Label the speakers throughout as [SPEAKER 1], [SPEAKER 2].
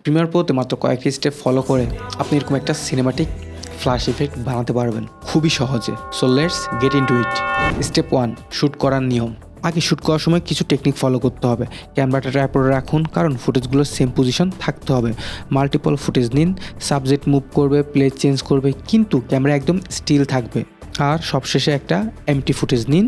[SPEAKER 1] Premier প্রোতে মাত্র কয়েকটি step follow করে আপনি এরকম একটা সিনেমাটিক ফ্ল্যাশ ইফেক্ট বানাতে পারবেন খুবই সহজে। So let's get into it. Step 1, shoot করার নিয়ম। আগে শ্যুট করার সময় কিছু টেকনিক ফলো করতে হবে। ক্যামেরাটা ট্রাইপডে রাখুন, কারণ ফুটেজগুলো সেম পজিশন থাকতে হবে। মাল্টিপল ফুটেজ নিন, সাবজেক্ট মুভ করবে, প্লেস চেঞ্জ করবে, কিন্তু ক্যামেরা একদম স্টিল থাকবে। আর সবশেষে একটা এমটি ফুটেজ নিন,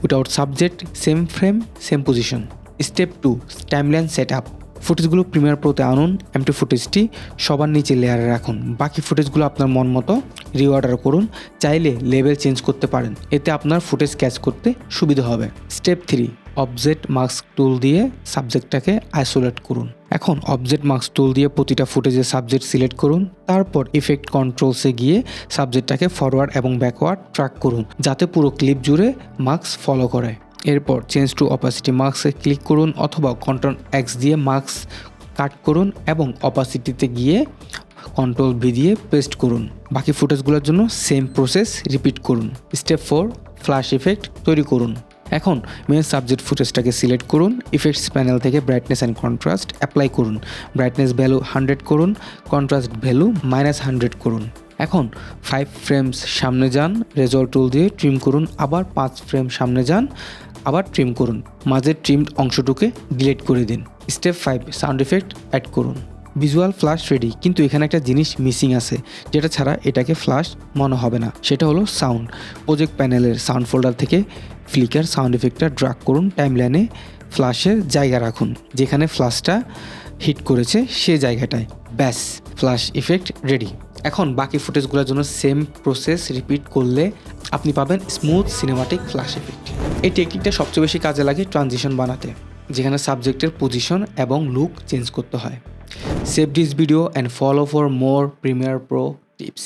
[SPEAKER 1] without subject, same frame, same position. Step 2, timeline set up. ফুটেজগুলো প্রিমিয়ার প্রোতে আনুন, এমটি ফুটেজটি সবার নিচে লেয়ারে রাখুন। বাকি ফুটেজগুলো আপনার মন মতো রিঅর্ডার করুন, চাইলে লেভেল চেঞ্জ করতে পারেন, এতে আপনার ফুটেজ ক্যাচ করতে সুবিধা হবে। স্টেপ 3, অবজেক্ট মাস্ক টুল দিয়ে সাবজেক্টটাকে আইসোলেট করুন। এখন অবজেক্ট মাস্ক টুল দিয়ে প্রতিটা ফুটেজের সাবজেক্ট সিলেক্ট করুন, তারপর ইফেক্ট কন্ট্রোলসে গিয়ে সাবজেক্টটাকে ফরওয়ার্ড এবং ব্যাকওয়ার্ড ট্র্যাক করুন, যাতে পুরো ক্লিপ জুড়ে মাস্ক ফলো করে। এরপর চেঞ্জ টু অপাসিটি মাস্কে ক্লিক করুন, অথবা কন্ট্রোল এক্স দিয়ে মাস্ক কাট করুন এবং অপাসিটিতে গিয়ে কন্ট্রোল ভি দিয়ে পেস্ট করুন। বাকি ফুটেজগুলোর জন্য সেম প্রসেস রিপিট করুন। স্টেপ 4, ফ্ল্যাশ ইফেক্ট তৈরি করুন। এখন মেন সাবজেক্ট ফুটেজটাকে সিলেক্ট করুন, ইফেক্টস প্যানেল থেকে ব্রাইটনেস অ্যান্ড কন্ট্রাস্ট অ্যাপ্লাই করুন। ব্রাইটনেস ভ্যালু 100 করুন, কন্ট্রাস্ট ভ্যালু -100 করুন। এখন 5 ফ্রেমস সামনে যান, রেজল্ট টুল দিয়ে ট্রিম করুন, আবার 5 ফ্রেম সামনে যান, আবার ট্রিম করুন। মাঝের ট্রিমড অংশটুকে ডিলিট করে দিন। স্টেপ 5, সাউন্ড ইফেক্ট অ্যাড করুন। ভিজুয়াল ফ্ল্যাশ রেডি, কিন্তু এখানে একটা জিনিস মিসিং আছে, যেটা ছাড়া এটাকে ফ্ল্যাশ মনে হবে না। সেটা হলো সাউন্ড। প্রজেক্ট প্যানেলের সাউন্ড ফোল্ডার থেকে ফ্লিকার সাউন্ড ইফেক্টটা ড্র্যাগ করুন, টাইমলাইনে ফ্ল্যাশের জায়গা রাখুন, যেখানে ফ্ল্যাশটা হিট করেছে সে জায়গাটায়। ব্যাস, ফ্ল্যাশ ইফেক্ট রেডি। এখন বাকি ফুটেজগুলোর জন্য সেম প্রসেস রিপিট করলে আপনি পাবেন স্মুথ সিনেমাটিক ফ্ল্যাশ ইফেক্ট। এই টেকনিকটা সবচেয়ে বেশি কাজে লাগে ট্রানজিশন বানাতে, যেখানে সাবজেক্টের পজিশন এবং লুক চেঞ্জ করতে হয়। Save this video and follow for more Premiere Pro tips.